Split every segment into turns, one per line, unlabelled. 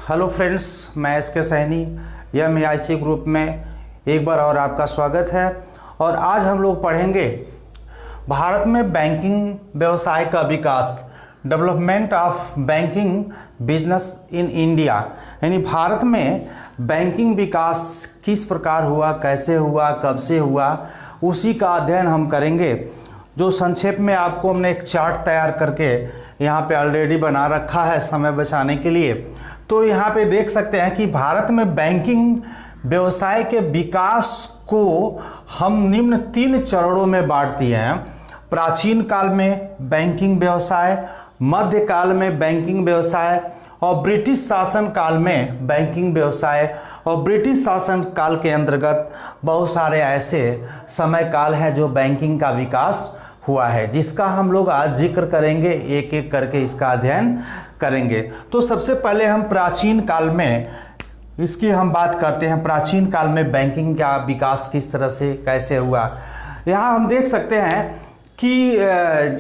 Hello friends, मैं S के Saini MIC group में एक बार और आपका स्वागत है। और आज हम लोग पढ़ेंगे भारत में बैंकिंग व्यवसाय का विकास, development of banking business in India. यानी भारत में बैंकिंग विकास किस प्रकार हुआ, कैसे हुआ, कब से हुआ, उसी का अध्ययन हम करेंगे। जो संक्षेप में आपको हमने एक चार्ट तैयार करके यहाँ पे ऑलरेडी बना रखा है समय बचाने के लिए। तो यहाँ पे देख सकते हैं कि भारत में बैंकिंग व्यवसाय के विकास को हम निम्न 3 चरणों में बांट दिए हैं। प्राचीन काल में बैंकिंग व्यवसाय, मध्यकाल में बैंकिंग व्यवसाय और ब्रिटिश शासन काल में बैंकिंग व्यवसाय। और ब्रिटिश शासन काल के अंतर्गत बहुत सारे ऐसे समय काल हैं जो बैंकिंग का विकास हुआ है, जिसका हम लोग आज जिक्र करेंगे, एक एक करके इसका अध्ययन करेंगे। तो सबसे पहले हम प्राचीन काल में इसकी हम बात करते हैं। प्राचीन काल में बैंकिंग का विकास किस तरह से कैसे हुआ। यहाँ हम देख सकते हैं कि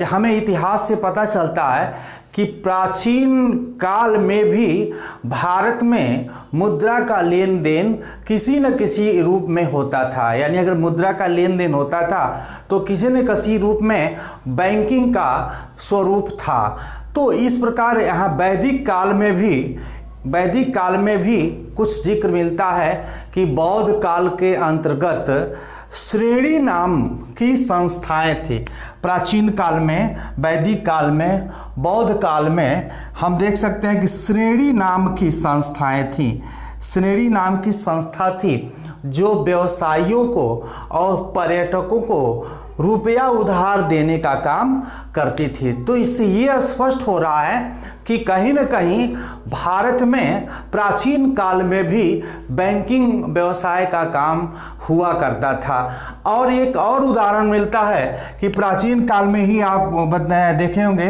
हमें इतिहास से पता चलता है कि प्राचीन काल में भी भारत में मुद्रा का लेन देन किसी न किसी रूप में होता था। यानी अगर मुद्रा का लेन देन होता था तो किसी न किसी रूप में बैंकिंग का स्वरूप था। तो इस प्रकार यहाँ वैदिक काल में भी कुछ जिक्र मिलता है कि बौद्ध काल के अंतर्गत श्रेणी नाम की संस्थाएं थी। प्राचीन काल में, वैदिक काल में, बौद्ध काल में हम देख सकते हैं कि श्रेणी नाम की संस्थाएं थी। श्रेणी नाम की संस्था थी जो व्यवसायियों को और पर्यटकों को रुपया उधार देने का काम करती थी। तो इससे ये स्पष्ट हो रहा है कि कहीं न कहीं भारत में प्राचीन काल में भी बैंकिंग व्यवसाय का काम हुआ करता था। और एक और उदाहरण मिलता है कि प्राचीन काल में ही आप देखे होंगे,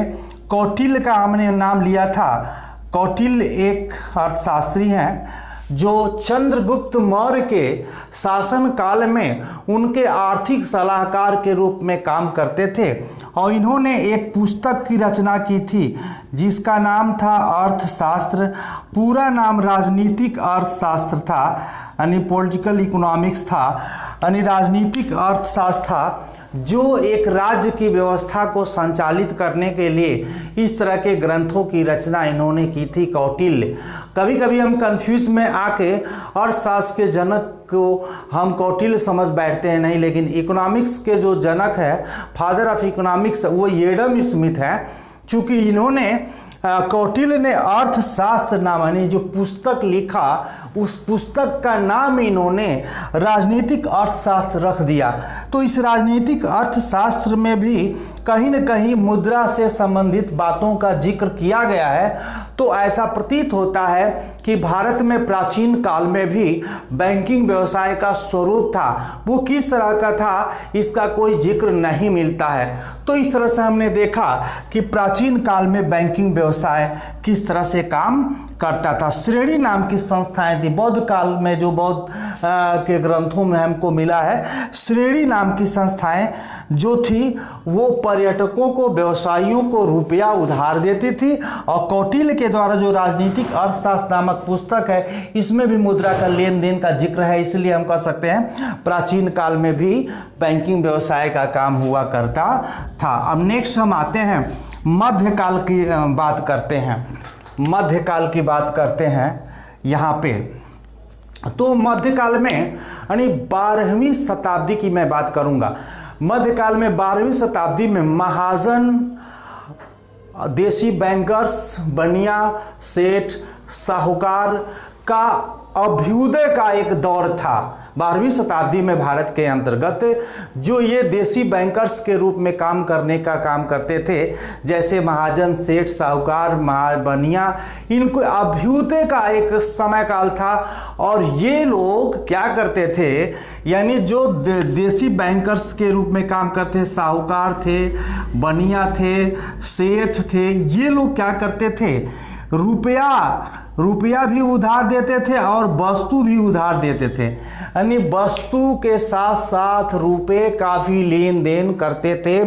कौटिल्य का हमने नाम लिया था। कौटिल्य एक अर्थशास्त्री हैं जो चंद्रगुप्त मौर्य के शासन काल में उनके आर्थिक सलाहकार के रूप में काम करते थे। और इन्होंने एक पुस्तक की रचना की थी जिसका नाम था अर्थशास्त्र। पूरा नाम राजनीतिक अर्थशास्त्र था, यानी पॉलिटिकल इकोनॉमिक्स था, यानी राजनीतिक अर्थशास्त्र था, जो एक राज्य की व्यवस्था को संचालित करने के लिए इस तरह के ग्रंथों की रचना इन्होंने की थी, कौटिल्य। कभी कभी हम कंफ्यूज में आके अर्थशास्त्र के जनक को हम कौटिल्य समझ बैठते हैं, नहीं, लेकिन इकोनॉमिक्स के जो जनक है, फादर ऑफ इकोनॉमिक्स, वो एडम स्मिथ है। चूँकि इन्होंने कौटिल्य ने अर्थशास्त्र नाम, यानी जो पुस्तक लिखा, उस पुस्तक का नाम इन्होंने राजनीतिक अर्थशास्त्र रख दिया। तो इस राजनीतिक अर्थशास्त्र में भी कहीं न कहीं मुद्रा से संबंधित बातों का जिक्र किया गया है। तो ऐसा प्रतीत होता है कि भारत में प्राचीन काल में भी बैंकिंग व्यवसाय का स्वरूप था। वो किस तरह का था, इसका कोई जिक्र नहीं मिलता है। तो इस तरह से हमने देखा कि प्राचीन काल में बैंकिंग व्यवसाय किस तरह से काम करता था। श्रेणी नाम की संस्थाएं थी। बौद्ध काल में जो बौद्ध के ग्रंथों में हमको मिला है, श्रेणी नाम की संस्थाएं जो थी वो पर्यटकों को, व्यवसायियों को रुपया उधार देती थी। और कौटिल्य के द्वारा जो राजनीतिक अर्थशास्त्र नामक पुस्तक है, इसमें भी मुद्रा का लेन देन का जिक्र है। इसलिए हम कह सकते हैं प्राचीन काल में भी बैंकिंग व्यवसाय का काम हुआ करता था। अब नेक्स्ट हम आते हैं मध्यकाल की बात करते हैं। मध्यकाल की बात करते हैं यहाँ पे। तो मध्यकाल में, यानी 12वीं शताब्दी की मैं बात करूँगा। मध्यकाल में 12वीं शताब्दी में महाजन, देसी बैंकर्स, बनिया, सेठ, साहूकार का अभ्युदय का एक दौर था। 12वीं शताब्दी में भारत के अंतर्गत जो ये देसी बैंकर्स के रूप में काम करने का काम करते थे, जैसे महाजन, सेठ, साहूकार, बनिया, इनको अभ्युदय का एक समय काल था। और ये लोग क्या करते थे, यानी जो देसी बैंकर्स के रूप में काम करते, साहूकार थे, बनिया थे, सेठ थे, ये लोग क्या करते थे, रुपया भी उधार देते थे और वस्तु भी उधार देते थे। यानी वस्तु के साथ साथ रुपए का भी लेन देन करते थे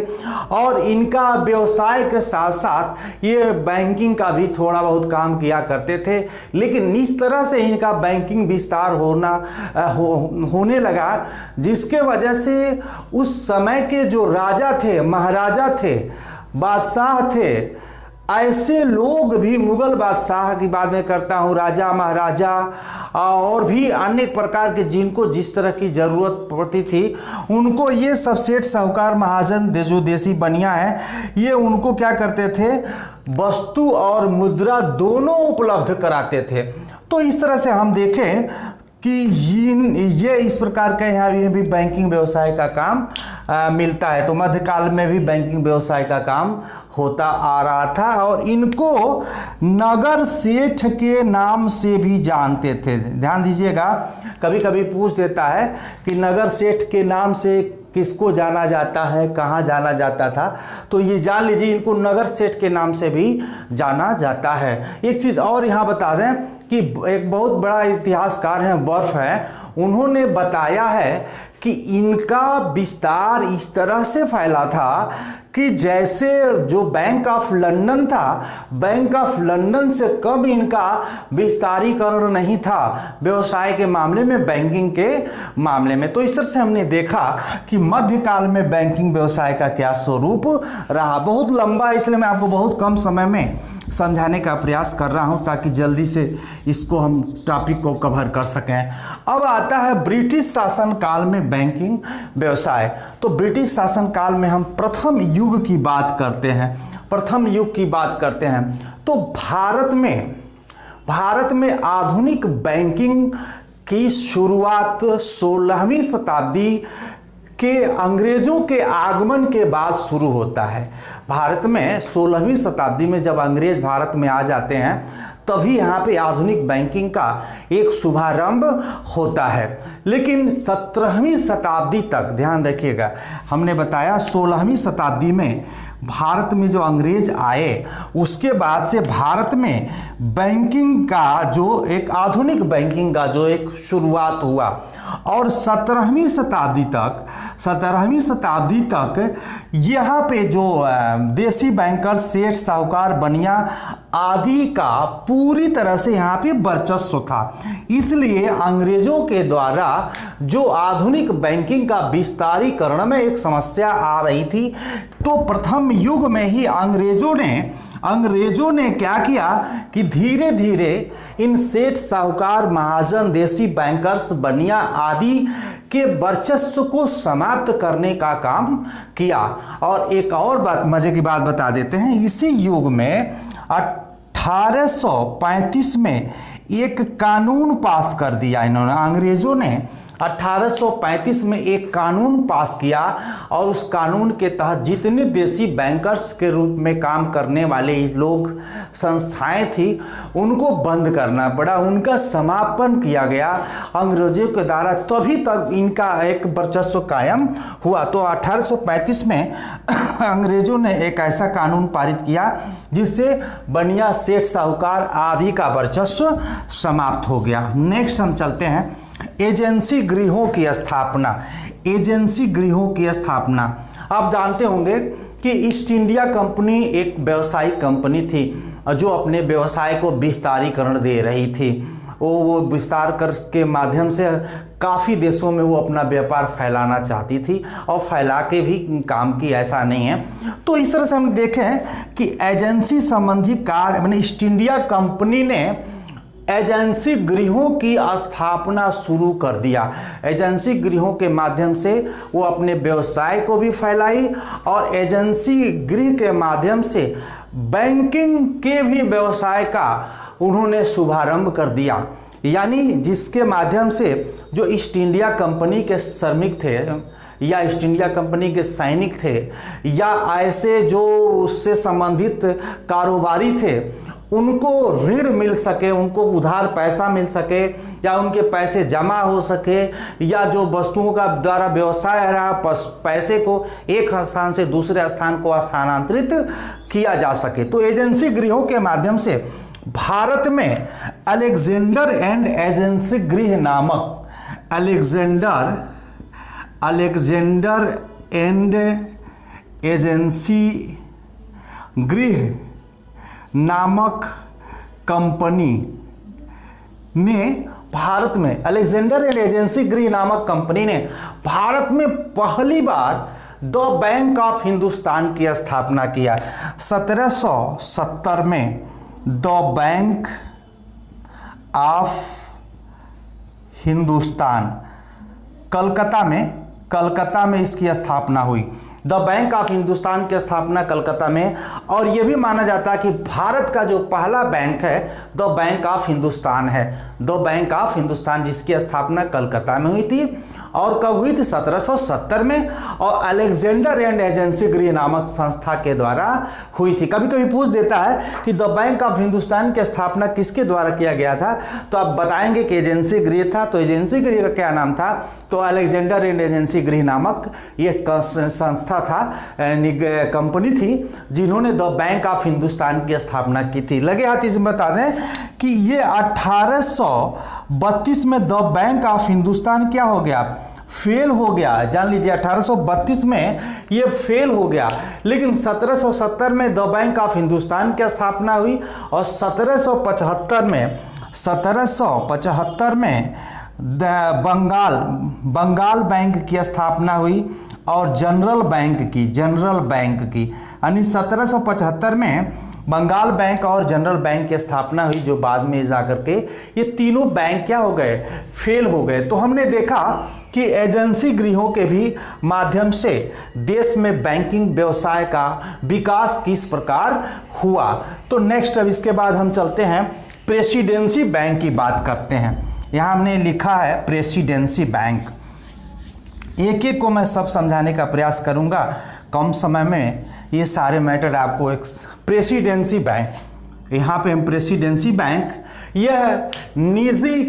और इनका व्यवसाय के साथ साथ ये बैंकिंग का भी थोड़ा बहुत काम किया करते थे। लेकिन इस तरह से इनका बैंकिंग विस्तार होने लगा, जिसके वजह से उस समय के जो राजा थे, महाराजा थे, बादशाह थे, ऐसे लोग भी, मुगल बादशाह की बात मैं करता हूँ, राजा महाराजा और भी अनेक प्रकार के जिनको जिस तरह की ज़रूरत पड़ती थी, उनको ये सब सेठ साहूकार महाजन जो देसी बनिया है, ये उनको क्या करते थे, वस्तु और मुद्रा दोनों उपलब्ध कराते थे। तो इस तरह से हम देखें कि ये इस प्रकार का यहाँ भी बैंकिंग व्यवसाय का काम मिलता है। तो मध्यकाल में भी बैंकिंग व्यवसाय का काम होता आ रहा था और इनको नगर सेठ के नाम से भी जानते थे। ध्यान दीजिएगा, कभी कभी पूछ देता है कि नगर सेठ के नाम से किसको जाना जाता है, कहाँ जाना जाता था, तो ये जान लीजिए इनको नगर सेठ के नाम से भी जाना जाता है। एक चीज़ और यहाँ बता दें कि एक बहुत बड़ा इतिहासकार है, वर्फ है, उन्होंने बताया है कि इनका विस्तार इस तरह से फैला था कि जैसे जो बैंक ऑफ लंदन था, बैंक ऑफ लंदन से कम इनका विस्तारीकरण नहीं था व्यवसाय के मामले में, बैंकिंग के मामले में। तो इस तरह से हमने देखा कि मध्यकाल में बैंकिंग व्यवसाय का क्या स्वरूप रहा। बहुत लंबा, इसलिए मैं आपको बहुत कम समय में समझाने का प्रयास कर रहा हूं ताकि जल्दी से इसको हम टॉपिक को कवर कर सकें। अब आता है ब्रिटिश शासन काल में बैंकिंग व्यवसाय। तो ब्रिटिश शासन काल में हम प्रथम युग की बात करते हैं, प्रथम युग की बात करते हैं। तो भारत में आधुनिक बैंकिंग की शुरुआत 16वीं शताब्दी के अंग्रेजों के आगमन के बाद शुरू होता है। भारत में 16वीं शताब्दी में जब अंग्रेज भारत में आ जाते हैं, तभी यहाँ पे आधुनिक बैंकिंग का एक शुभारंभ होता है। लेकिन 17वीं शताब्दी तक, ध्यान रखिएगा, हमने बताया 16वीं शताब्दी में भारत में जो अंग्रेज आए, उसके बाद से भारत में बैंकिंग का जो एक आधुनिक बैंकिंग का जो एक शुरुआत हुआ और 17वीं शताब्दी तक यहाँ पे जो देसी बैंकर, सेठ साहूकार, बनिया आदि का पूरी तरह से यहाँ पे वर्चस्व था। इसलिए अंग्रेजों के द्वारा जो आधुनिक बैंकिंग का विस्तारीकरण में एक समस्या आ रही थी, तो प्रथम युग में ही अंग्रेजों ने क्या किया कि धीरे धीरे इन सेठ साहूकार, महाजन, देसी बैंकर्स, बनिया आदि के वर्चस्व को समाप्त करने का काम किया। और एक और बात, मजे की बात बता देते हैं, इसी युग में 1835 में एक कानून पास कर दिया इन्होंने, अंग्रेजों ने 1835 में एक कानून पास किया और उस कानून के तहत जितने देसी बैंकर्स के रूप में काम करने वाले लोग, संस्थाएं थी, उनको बंद करना पड़ा, उनका समापन किया गया अंग्रेजों के द्वारा। तभी तक इनका एक वर्चस्व कायम हुआ। तो 1835 में अंग्रेजों ने एक ऐसा कानून पारित किया जिससे बनिया, सेठ साहूकार आदि का वर्चस्व समाप्त हो गया। नेक्स्ट हम चलते हैं एजेंसी गृहों की स्थापना। एजेंसी गृहों की स्थापना, आप जानते होंगे कि ईस्ट इंडिया कंपनी एक व्यावसायिक कंपनी थी जो अपने व्यवसाय को विस्तारीकरण दे रही थी। वो विस्तार कर के माध्यम से काफ़ी देशों में वो अपना व्यापार फैलाना चाहती थी और फैला के भी काम की, ऐसा नहीं है। तो इस तरह से हम देखें कि एजेंसी संबंधी कार्य, मैंने ईस्ट इंडिया कंपनी ने एजेंसी गृहों की स्थापना शुरू कर दिया। एजेंसी गृहों के माध्यम से वो अपने व्यवसाय को भी फैलाई और एजेंसी गृह के माध्यम से बैंकिंग के भी व्यवसाय का उन्होंने शुभारंभ कर दिया। यानी जिसके माध्यम से जो ईस्ट इंडिया कंपनी के श्रमिक थे या ईस्ट इंडिया कंपनी के सैनिक थे या ऐसे जो उससे संबंधित कारोबारी थे, उनको ऋण मिल सके, उनको उधार पैसा मिल सके या उनके पैसे जमा हो सके, या जो वस्तुओं का द्वारा व्यवसाय रहा पैसे को एक स्थान से दूसरे स्थान को स्थानांतरित किया जा सके। तो एजेंसी गृहों के माध्यम से भारत में अलेक्जेंडर एंड एजेंसी गृह नामक अलेक्जेंडर एंड एजेंसी गृह नामक कंपनी ने भारत में, अलेक्जेंडर एंड एजेंसी गृह नामक कंपनी ने भारत में पहली बार द बैंक ऑफ हिंदुस्तान की स्थापना किया। 1770 में the bank of Hindustan Calcutta में इसकी स्थापना हुई। द बैंक ऑफ हिंदुस्तान की स्थापना कलकत्ता में, और यह भी माना जाता है कि भारत का जो पहला बैंक है द बैंक ऑफ हिंदुस्तान है। द बैंक ऑफ हिंदुस्तान जिसकी स्थापना कलकत्ता में हुई थी, और कब हुई थी? 1770 में, और अलेक्जेंडर एंड एजेंसी गृह नामक संस्था के द्वारा हुई थी। कभी कभी पूछ देता है कि द बैंक ऑफ हिंदुस्तान की स्थापना किसके द्वारा किया गया था, तो आप बताएंगे कि एजेंसी गृह था। तो एजेंसी गृह का क्या नाम था? तो अलेक्जेंडर एंड एजेंसी गृह नामक ये संस्था था, कंपनी थी, जिन्होंने द बैंक ऑफ हिंदुस्तान की स्थापना की थी। लगे हाथ इसमें बता दें कि ये 1832 में द बैंक ऑफ हिंदुस्तान क्या हो गया? फेल हो गया। जान लीजिए 1832 में ये फेल हो गया, लेकिन 1770 में द बैंक ऑफ हिंदुस्तान की स्थापना हुई, और 1775 में बंगाल बैंक की स्थापना हुई, और जनरल बैंक की यानी 1775 में बंगाल बैंक और जनरल बैंक की स्थापना हुई, जो बाद में जाकर के ये तीनों बैंक क्या हो गए? फेल हो गए। तो हमने देखा कि एजेंसी गृहों के भी माध्यम से देश में बैंकिंग व्यवसाय का विकास किस प्रकार हुआ। तो नेक्स्ट अब इसके बाद हम चलते हैं प्रेसिडेंसी बैंक की बात करते हैं। यहाँ हमने लिखा है प्रेसिडेंसी बैंक। एक एक को मैं सब समझाने का प्रयास करूँगा, कम समय में ये सारे मैटर आपको। एक प्रेसिडेंसी बैंक, यहाँ पे हम प्रेसिडेंसी बैंक, यह निजी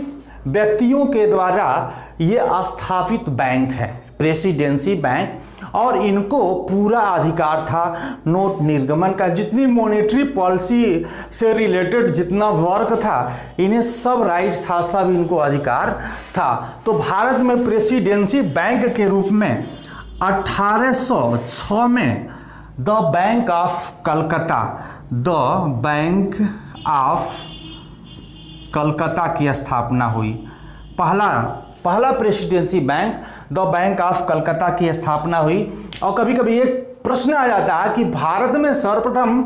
व्यक्तियों के द्वारा ये स्थापित बैंक है, प्रेसिडेंसी बैंक, और इनको पूरा अधिकार था नोट निर्गमन का। जितनी मॉनेटरी पॉलिसी से रिलेटेड जितना वर्क था, इन्हें सब राइट था, सब इनको अधिकार था। तो भारत में प्रेसिडेंसी बैंक के रूप में 1806 में द बैंक ऑफ कलकत्ता की स्थापना हुई। पहला presidency bank the bank of Calcutta की स्थापना हुई। और कभी कभी एक प्रश्न आ जाता है कि भारत में सर्वप्रथम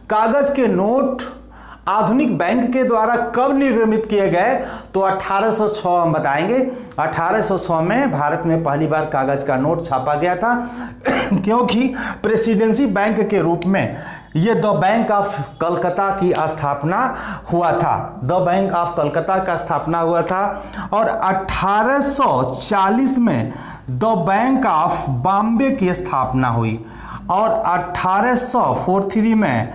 कागज के नोट आधुनिक बैंक के द्वारा कब निर्गमित किए गए? तो 1806 हम बताएंगे। 1806 में भारत में पहली बार कागज का नोट छापा गया था क्योंकि प्रेसिडेंसी बैंक के रूप में ये द बैंक ऑफ कलकत्ता की स्थापना हुआ था। द बैंक ऑफ कलकत्ता का स्थापना हुआ था। और 1840 में द बैंक ऑफ बॉम्बे की स्थापना हुई, और 1843 में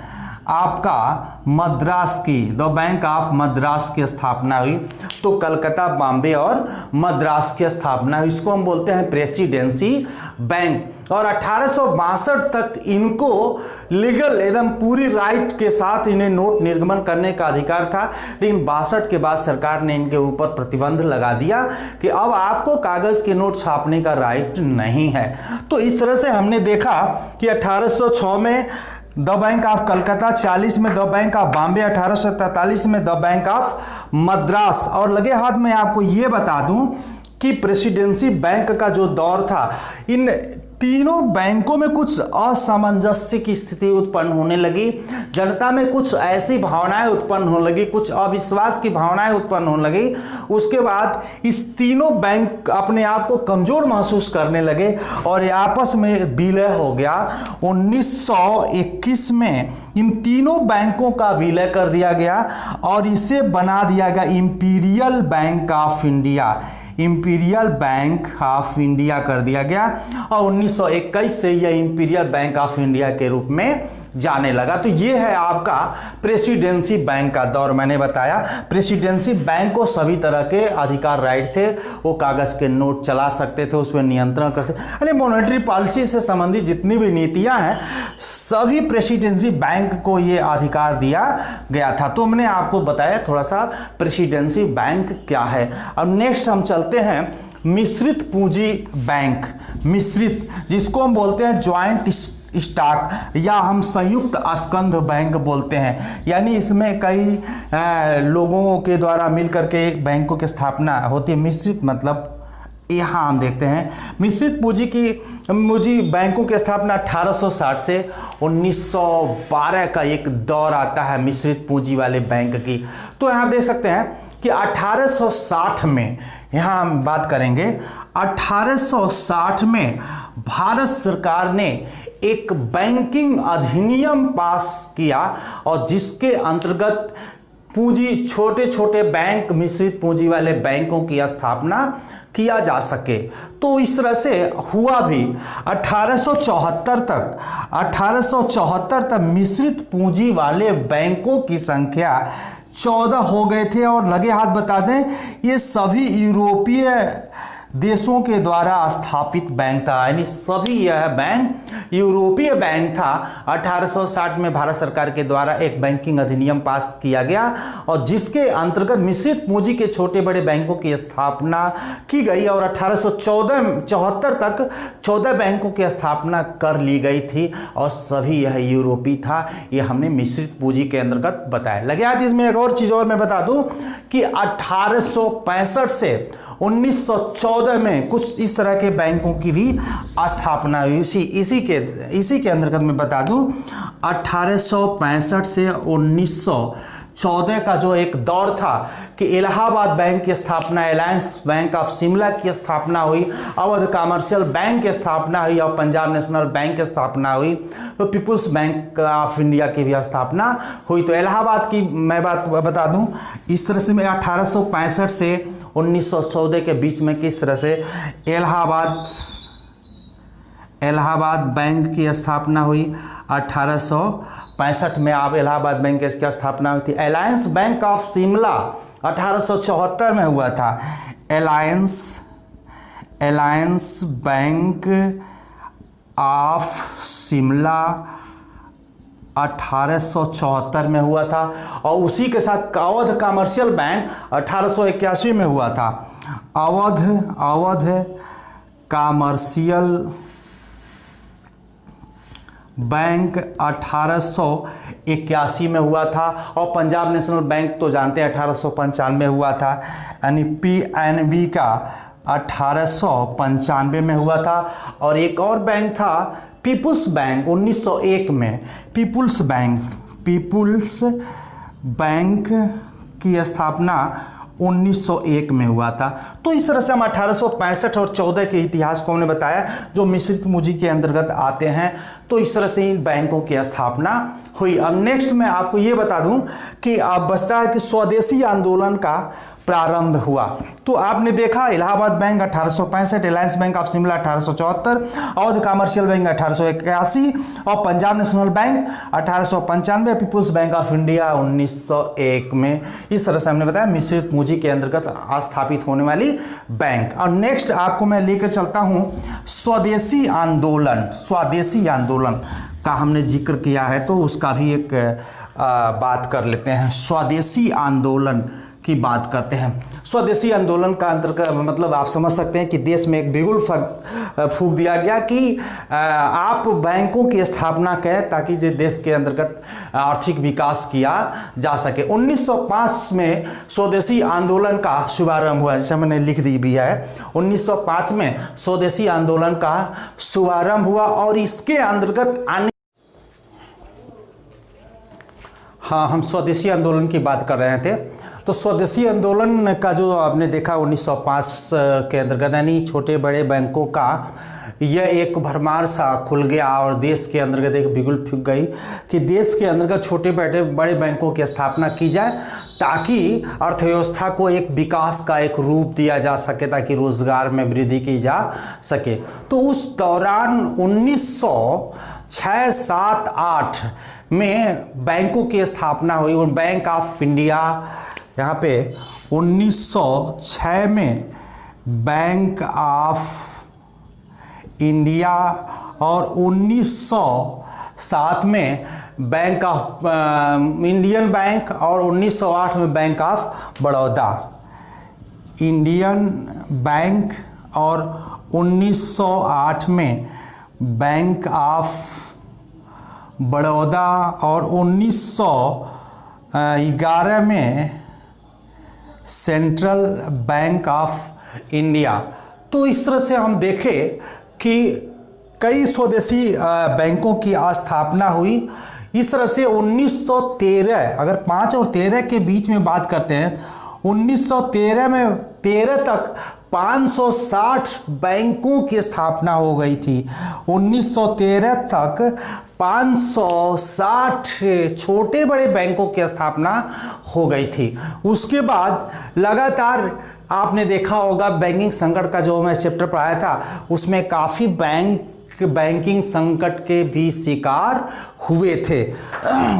आपका मद्रास की, द बैंक ऑफ मद्रास की स्थापना हुई। तो कलकत्ता, बॉम्बे और मद्रास की स्थापना हुई। इसको हम बोलते हैं प्रेसिडेंसी बैंक। और 1862 तक इनको लीगल एकदम पूरी राइट के साथ इन्हें नोट निर्गमन करने का अधिकार था, लेकिन 62 के बाद सरकार ने इनके ऊपर प्रतिबंध लगा दिया कि अब आपको कागज के नोट छापने का राइट नहीं है। तो इस तरह से हमने देखा कि 1806 में द बैंक ऑफ कलकत्ता, 40 में द बैंक ऑफ बॉम्बे, 1843 में द बैंक ऑफ मद्रास। और लगे हाथ में आपको ये बता दूं कि प्रेसिडेंसी बैंक का जो दौर था, इन तीनों बैंकों में कुछ असामंजस्य की स्थिति उत्पन्न होने लगी। जनता में कुछ ऐसी भावनाएं उत्पन्न होने लगी, कुछ अविश्वास की भावनाएं उत्पन्न होने लगी। उसके बाद इस तीनों बैंक अपने आप को कमजोर महसूस करने लगे और आपस में विलय हो गया। 1921 में इन तीनों बैंकों का विलय कर दिया गया और इसे बना दिया गया imperial bank of India. Imperial bank of India कर दिया गया और 1921 से यह इंपीरियल बैंक ऑफ इंडिया के रूप में जाने लगा। तो ये है आपका प्रेसिडेंसी बैंक का दौर। मैंने बताया प्रेसिडेंसी बैंक को सभी तरह के अधिकार राइट थे, वो कागज के नोट चला सकते थे, उसमें नियंत्रण कर सकते, यानी मॉनेटरी पॉलिसी से संबंधित जितनी भी नीतियां हैं सभी प्रेसिडेंसी बैंक को ये अधिकार दिया गया था। तो हमने आपको बताया थोड़ा सा प्रेसिडेंसी बैंक क्या है। अब नेक्स्ट हम चलते हैं मिश्रित पूंजी बैंक, मिश्रित, जिसको हम बोलते हैं ज्वाइंट स्टॉक या हम संयुक्त स्कंध बैंक बोलते हैं, यानी इसमें कई लोगों के द्वारा मिलकर के एक बैंकों की स्थापना होती है। मिश्रित मतलब यहाँ हम देखते हैं मिश्रित पूंजी बैंकों की स्थापना 1860 से 1912 का एक दौर आता है मिश्रित पूंजी वाले बैंक की। तो यहाँ देख सकते हैं कि 1860 में, यहाँ हम बात करेंगे 1860 में भारत सरकार ने एक बैंकिंग अधिनियम पास किया और जिसके अंतर्गत पूंजी छोटे छोटे बैंक, मिश्रित पूंजी वाले बैंकों की स्थापना किया जा सके। तो इस तरह से हुआ भी। 1874 तक मिश्रित पूंजी वाले बैंकों की संख्या 14 हो गए थे। और लगे हाथ बता दें, ये सभी यूरोपीय देशों के द्वारा स्थापित बैंक था, यानी सभी यह बैंक यूरोपीय बैंक था। 1860 में भारत सरकार के द्वारा एक बैंकिंग अधिनियम पास किया गया और जिसके अंतर्गत मिश्रित पूंजी के छोटे बड़े बैंकों की स्थापना की गई और 1874 तक 14 बैंकों की स्थापना कर ली गई थी और सभी यह यूरोपीय था। यह हमने मिश्रित पूंजी के अंतर्गत बताया। लगे हाथ इसमें एक और चीज़ और मैं बता दूं कि 1865 से 1914 में कुछ इस तरह के बैंकों की भी स्थापना हुई। इसी के अंतर्गत मैं बता दूं 1865 से 1914 का जो एक दौर था कि इलाहाबाद बैंक की स्थापना, अलायंस बैंक ऑफ शिमला की स्थापना हुई, अवध कमर्शियल बैंक की स्थापना हुई और पंजाब नेशनल बैंक की स्थापना हुई, तो पीपुल्स बैंक ऑफ इंडिया की भी स्थापना हुई। तो इलाहाबाद की मैं बात बता दूं, इस तरह से मैं 1865 से 1914 के बीच में किस तरह से इलाहाबाद बैंक की स्थापना हुई। 1865 में आप इलाहाबाद बैंक की स्थापना हुई थी। अलायंस बैंक ऑफ शिमला 1874 में हुआ था। अलायंस बैंक ऑफ शिमला 1874 में हुआ था और उसी के साथ अवध कमर्शियल बैंक 1881 में हुआ था। अवध कमर्शियल बैंक 1881 में हुआ था और पंजाब नेशनल बैंक तो जानते हैं 1895 में हुआ था, यानी PNB का 1895 में हुआ था। और एक और बैंक था पीपुल्स बैंक 1901 में। पीपुल्स बैंक की स्थापना 1901 में हुआ था। तो इस तरह से हम 1865 और 14 के इतिहास को हमने बताया जो मिश्रित पूंजी के अंतर्गत आते हैं। तो इस तरह से इन बैंकों की स्थापना हुई। अब नेक्स्ट मैं आपको ये बता दूं कि अब बचता है कि स्वदेशी आंदोलन का प्रारंभ हुआ। तो आपने देखा Allahabad bank 1865, alliance bank of Shimla 1874, Awadh commercial bank 1881 और Punjab national bank 1895, people's bank of India 1901 में। इस तरह से हमने बताया मिश्रित पूंजी के अंतर्गत स्थापित होने वाली बैंक। और नेक्स्ट आपको मैं लेकर चलता हूं स्वदेशी आंदोलन का हमने जिक्र किया है तो उसका भी एक बात कर लेते हैं। स्वदेशी आंदोलन की बात करते हैं। स्वदेशी आंदोलन का अंतर्गत मतलब आप समझ सकते हैं कि देश में एक बिगुल फूंक दिया गया कि आप बैंकों की स्थापना करें ताकि जो देश के अंतर्गत आर्थिक विकास किया जा सके। 1905 में स्वदेशी आंदोलन का शुभारंभ हुआ, जैसे मैंने लिख दी भी है। 1905 में स्वदेशी आंदोलन का शुभारंभ हुआ और इसके अंतर्गत हम स्वदेशी आंदोलन की बात कर रहे थे। तो स्वदेशी आंदोलन का जो आपने देखा 1905 के अंतर्गत, यानी छोटे बड़े बैंकों का यह एक भरमार सा खुल गया और देश के अंतर्गत एक बिगुल फूंक गई कि देश के अंतर्गत छोटे बड़े बैंकों की स्थापना की जाए ताकि अर्थव्यवस्था को एक विकास का एक रूप दिया जा सके, ताकि रोजगार में वृद्धि की जा सके। तो उस दौरान 1906, 7, 8 में बैंकों की स्थापना हुई। और बैंक ऑफ इंडिया यहाँ पे 1906 में बैंक ऑफ इंडिया और 1907 में बैंक ऑफ इंडियन बैंक और 1908 में bank of Baroda. Indian bank और 1908 में बैंक ऑफ बड़ौदा और 1911 में सेंट्रल बैंक ऑफ इंडिया। तो इस तरह से हम देखें कि कई स्वदेशी बैंकों की स्थापना हुई। इस तरह से 1913, अगर 5 और 13 के बीच में बात करते हैं, 1913 में 13 तक 560 बैंकों की स्थापना हो गई थी। 1913 तक 560 छोटे बड़े बैंकों की स्थापना हो गई थी। उसके बाद लगातार आपने देखा होगा बैंकिंग संकट का जो मैं चैप्टर पढ़ाया था, उसमें काफ़ी बैंकिंग संकट के भी शिकार हुए थे।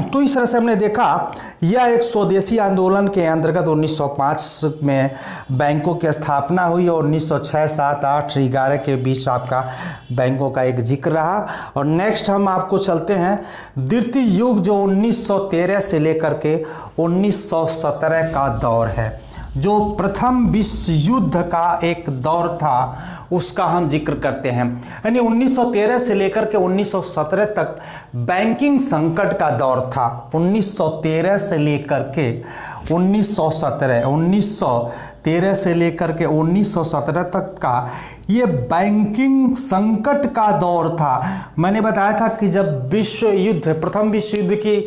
तो इस तरह से हमने देखा यह एक स्वदेशी आंदोलन के अंतर्गत 1905 में बैंकों की स्थापना हुई और 1906, 7, 8, 11 के बीच आपका बैंकों का एक जिक्र रहा। और नेक्स्ट हम आपको चलते हैं द्वितीय युग, जो 1913 से लेकर के 1917 का दौर है, जो प्रथम विश्व युद्ध का एक दौर था, उसका हम जिक्र करते हैं। यानी 1913 से लेकर के 1917 तक बैंकिंग संकट का दौर था। 1913 से लेकर के 1913 से लेकर के 1917 तक का ये बैंकिंग संकट का दौर था। मैंने बताया था कि जब प्रथम विश्व युद्ध की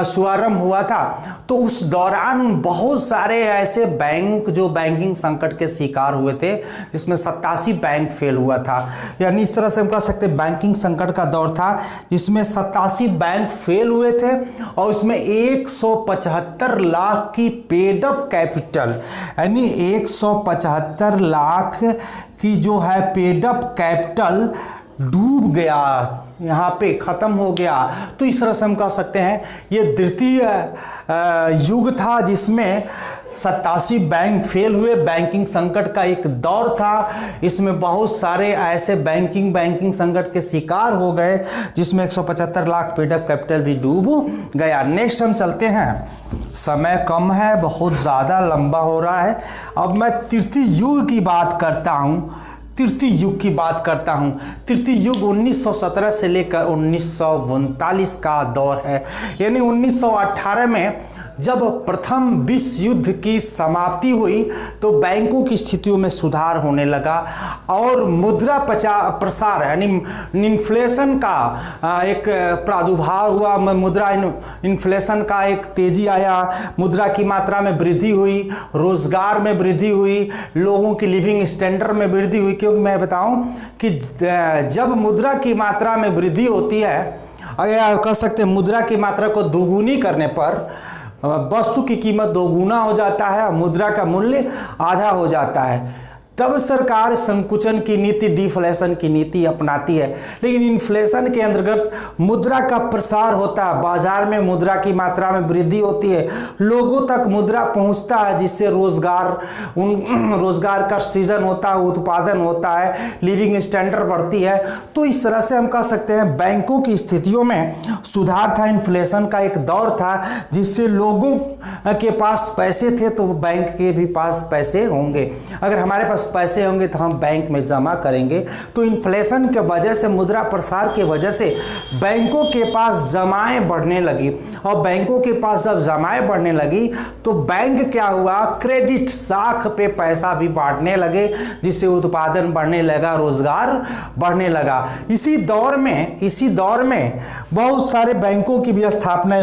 शुभारंभ हुआ था, तो उस दौरान बहुत सारे ऐसे बैंक जो बैंकिंग संकट के शिकार हुए थे, जिसमें 87 बैंक फेल हुआ था। यानी इस तरह से हम कह सकते हैं बैंकिंग संकट का दौर था जिसमें 87 बैंक फेल हुए थे और उसमें 175 लाख की पेड अप कैपिटल, यानी 175 लाख की जो है पेड अप कैपिटल डूब गया, यहाँ पे ख़त्म हो गया। तो इस तरह से हम कह सकते हैं ये द्वितीय युग था जिसमें 87 बैंक फेल हुए। बैंकिंग संकट का एक दौर था, इसमें बहुत सारे ऐसे बैंकिंग संकट के शिकार हो गए जिसमें 175 लाख पेड अप कैपिटल भी डूब गया। नेक्स्ट हम चलते हैं, समय कम है, बहुत ज़्यादा लंबा हो रहा है। अब मैं तृतीय युग की बात करता हूँ। तृतीय युग 1917 से लेकर 1939 का दौर है। यानी 1918 में जब प्रथम विश्व युद्ध की समाप्ति हुई तो बैंकों की स्थितियों में सुधार होने लगा और मुद्रा प्रसार यानी इन्फ्लेशन का एक प्रादुर्भाव हुआ। मुद्रा इन्फ्लेशन का एक तेजी आया, मुद्रा की मात्रा में वृद्धि हुई, रोजगार में वृद्धि हुई, लोगों की लिविंग स्टैंडर्ड में वृद्धि हुई। क्योंकि मैं बताऊं कि जब मुद्रा की मात्रा में वृद्धि होती है, अगर कह सकते हैं मुद्रा की मात्रा को दोगुनी करने पर वस्तु की कीमत दोगुना हो जाता है, मुद्रा का मूल्य आधा हो जाता है। तब सरकार संकुचन की नीति, डिफ्लेशन की नीति अपनाती है। लेकिन इन्फ्लेशन के अंतर्गत मुद्रा का प्रसार होता है, बाजार में मुद्रा की मात्रा में वृद्धि होती है, लोगों तक मुद्रा पहुंचता है, जिससे रोजगार का सृजन होता है, उत्पादन होता है, लिविंग स्टैंडर्ड बढ़ती है। तो इस तरह से हम कह सकते हैं बैंकों की स्थितियों में सुधार था। इन्फ्लेशन का एक दौर था जिससे लोगों के पास पैसे थे तो बैंक के भी पास पैसे होंगे। अगर हमारे पास पैसे होंगे तो हम बैंक में जमा करेंगे। तो इन्फ्लेशन के वजह से, मुद्रा प्रसार के वजह से बैंकों के पास जमाएं बढ़ने लगी और बैंकों के पास जब जमाएं बढ़ने लगी तो बैंक क्या हुआ, क्रेडिट साख पे पैसा भी बांटने लगे, जिससे उत्पादन बढ़ने लगा, रोजगार बढ़ने लगा। इसी दौर में बहुत सारे बैंकों की भी स्थापना है।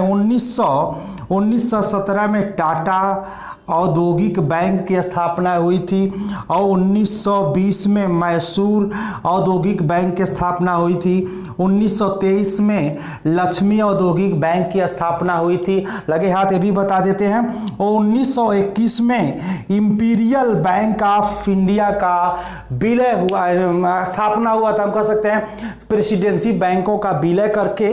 1917 में टाटा औद्योगिक बैंक की स्थापना हुई थी और 1920 में मैसूर औद्योगिक बैंक की स्थापना हुई थी। 1923 में लक्ष्मी औद्योगिक बैंक की स्थापना हुई थी। लगे हाथ ये भी बता देते हैं। और 1921 में इंपीरियल बैंक ऑफ इंडिया का विलय हुआ, स्थापना हुआ था। हम कह सकते हैं प्रेसिडेंसी बैंकों का विलय करके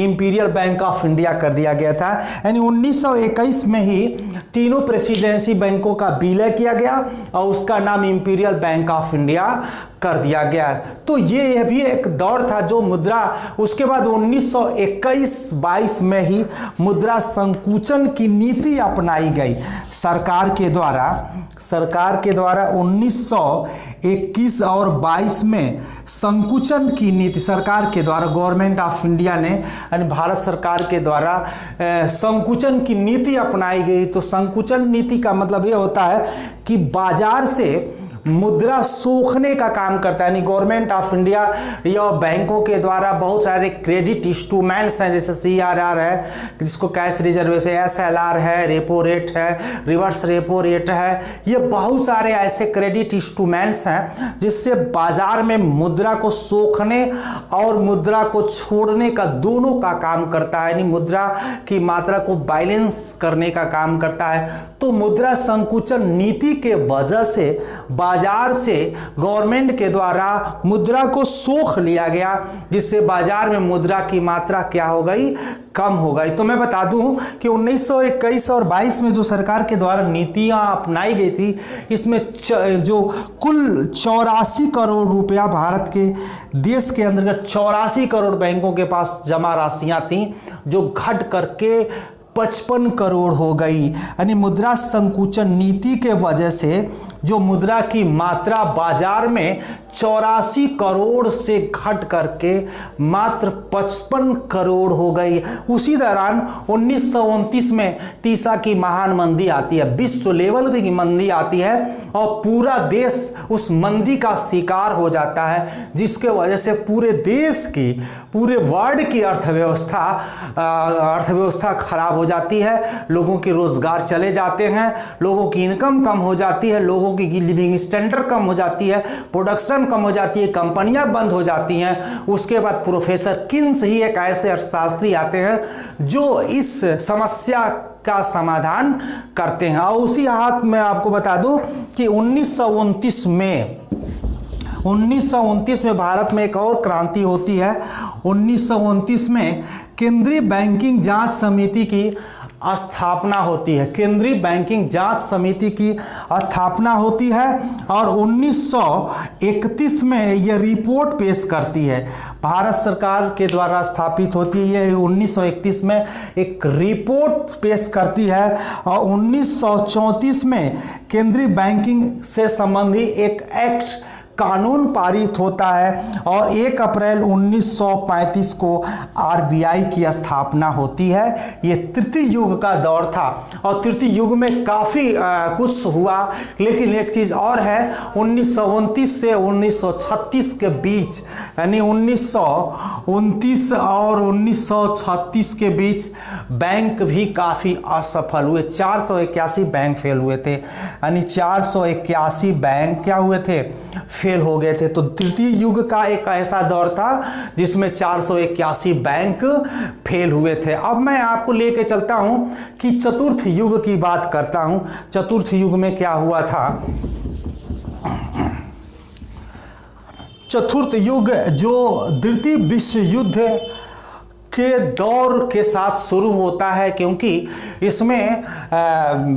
इंपीरियल बैंक ऑफ इंडिया कर दिया गया था। यानी 1921 में ही तीनों प्रेसिडेंसी बैंकों का विलय किया गया और उसका नाम इंपीरियल बैंक ऑफ इंडिया कर दिया गया। तो ये भी एक दौर था जो मुद्रा, उसके बाद 1921-22 में ही मुद्रा संकुचन की नीति अपनाई गई सरकार के द्वारा 1921 और 22 में संकुचन की नीति सरकार के द्वारा, गवर्नमेंट ऑफ इंडिया ने यानी भारत सरकार के द्वारा संकुचन की नीति अपनाई गई। तो संकुचन नीति का मतलब ये होता है कि बाजार से मुद्रा सोखने का काम करता है, यानी गवर्नमेंट ऑफ इंडिया या बैंकों के द्वारा बहुत सारे क्रेडिट इंस्ट्रूमेंट्स हैं, जैसे CRR है जिसको कैश रिजर्वेशन, SLR है, रेपो रेट है, रिवर्स रेपो रेट है, ये बहुत सारे ऐसे क्रेडिट इंस्ट्रूमेंट्स हैं जिससे बाजार में मुद्रा को सोखने और मुद्रा को छोड़ने का दोनों का काम करता है, यानी मुद्रा की मात्रा को बैलेंस करने का काम करता है। तो मुद्रा संकुचन नीति के वजह से बाजार से गवर्नमेंट के द्वारा मुद्रा को सोख लिया गया, जिससे बाजार में मुद्रा की मात्रा क्या हो गई, कम हो गई। तो मैं बता दूं कि 1921 और 22 में जो सरकार के द्वारा नीतियां अपनाई गई थी, इसमें जो कुल 84 करोड़ रुपया भारत के देश के अंतर्गत 84 करोड़ बैंकों के पास जमा राशियां थीं, जो घट करके 55 करोड़ हो गई। यानी मुद्रा संकुचन नीति के वजह से जो मुद्रा की मात्रा बाजार में 84 करोड़ से घट करके मात्र 55 करोड़ हो गई। उसी दौरान 1929 में तीसा की महान मंदी आती है, विश्व लेवल की मंदी आती है और पूरा देश उस मंदी का शिकार हो जाता है, जिसके वजह से पूरे देश की, पूरे वर्ल्ड की अर्थव्यवस्था खराब हो जाती है, लोगों के रोजगार चले जाते हैं, लोगों की इनकम कम हो जाती है, लोगों की लिविंग स्टैंडर्ड कम हो जाती है, प्रोडक्शन कम हो जाती है, कंपनियां बंद हो जाती हैं। उसके बाद प्रोफेसर किन्स ही एक ऐसे अर्थशास्त्री आते हैं जो इस समस्या का समाधान करते हैं। और उसी हाथ में आपको बता दूं कि 1929 में भारत में एक और क्रांति होती है। 1929 में केंद्रीय बैंकिंग जांच समिति की स्थापना होती है, केंद्रीय बैंकिंग जांच समिति की स्थापना होती है और 1931 में यह रिपोर्ट पेश करती है, भारत सरकार के द्वारा स्थापित होती है। ये 1931 में एक रिपोर्ट पेश करती है और 1934 में केंद्रीय बैंकिंग से संबंधी एक एक्ट, कानून पारित होता है और 1 अप्रैल 1935 को RBI की स्थापना होती है। ये तृतीय युग का दौर था और तृतीय युग में काफ़ी कुछ हुआ, लेकिन एक चीज़ और है, 1929 से 1936 के बीच, यानी 1929 और 1936 के बीच बैंक भी काफ़ी असफल हुए। 481 बैंक फेल हुए थे, यानी 481 बैंक क्या हुए थे, फेल हो गए थे। तो तृतीय युग का एक ऐसा दौर था जिसमें 481 बैंक फेल हुए थे। अब मैं आपको लेके चलता हूं कि चतुर्थ युग की बात करता हूं। चतुर्थ युग में क्या हुआ था? चतुर्थ युग जो द्वितीय विश्व युद्ध के दौर के साथ शुरू होता है, क्योंकि इसमें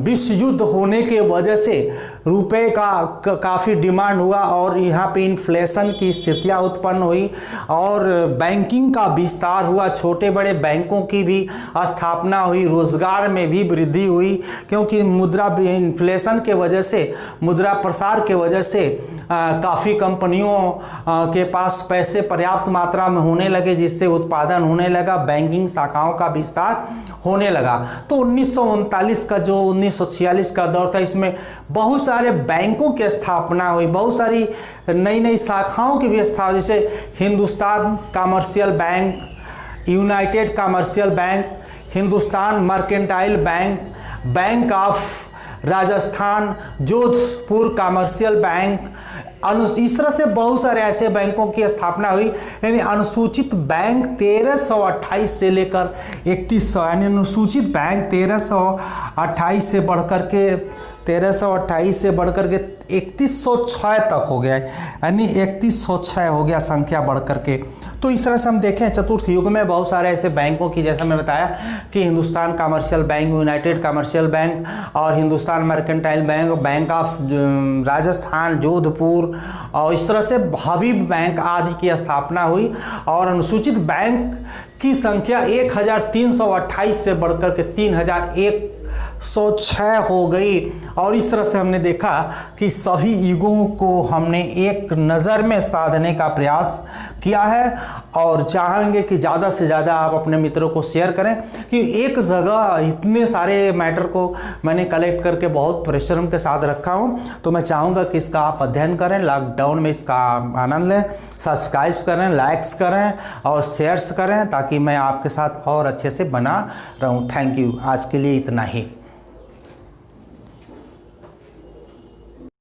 विश्व युद्ध होने के वजह से रुपए का काफ़ी डिमांड हुआ और यहाँ पे इन्फ्लेशन की स्थितियाँ उत्पन्न हुई और बैंकिंग का विस्तार हुआ, छोटे बड़े बैंकों की भी स्थापना हुई, रोजगार में भी वृद्धि हुई, क्योंकि मुद्रा इन्फ्लेशन के वजह से, मुद्रा प्रसार के वजह से काफ़ी कंपनियों के पास पैसे पर्याप्त मात्रा में होने लगे, जिससे उत्पादन होने लगा, बैंकिंग शाखाओं का विस्तार होने लगा। तो 1939 का जो 1946 का दौर था, इसमें बहुत सारे बैंकों की स्थापना हुई, बहुत सारी नई नई शाखाओं की भी स्थापना, जैसे Hindustan Commercial Bank, United Commercial bank, Hindustan Mercantile Bank, Bank of Rajasthan, Jodhpur commercial bank, इस तरह से बहुत सारे ऐसे बैंकों की स्थापना हुई। यानी अनुसूचित बैंक 1328 से लेकर 3100, यानी अनुसूचित बैंक 1328 से बढ़कर के 1328 से बढ़कर के 3106 तक हो गया है, यानी 3106 हो गया संख्या बढ़कर के। तो इस तरह से हम देखें चतुर्थ युग में बहुत सारे ऐसे बैंकों की, जैसा मैं बताया कि Hindustan Commercial Bank, United Commercial Bank और Hindustan Mercantile Bank, Bank of Rajasthan Jodhpur, और इस तरह से हबीब बैंक आदि की स्थापना हुई और अनुसूचित बैंक की संख्या 1328 से बढ़कर के 3106 हो गई। और इस तरह से हमने देखा कि सभी युगों को हमने एक नज़र में साधने का प्रयास किया है और चाहेंगे कि ज़्यादा से ज़्यादा आप अपने मित्रों को शेयर करें, कि एक जगह इतने सारे मैटर को मैंने कलेक्ट करके बहुत परिश्रम के साथ रखा हूँ। तो मैं चाहूँगा कि इसका आप अध्ययन करें, लॉकडाउन में इसका आनंद लें, सब्सक्राइब करें, लाइक्स करें और शेयर्स करें, ताकि मैं आपके साथ और अच्छे से बना रहूँ। Thank you. आज के लिए इतना ही।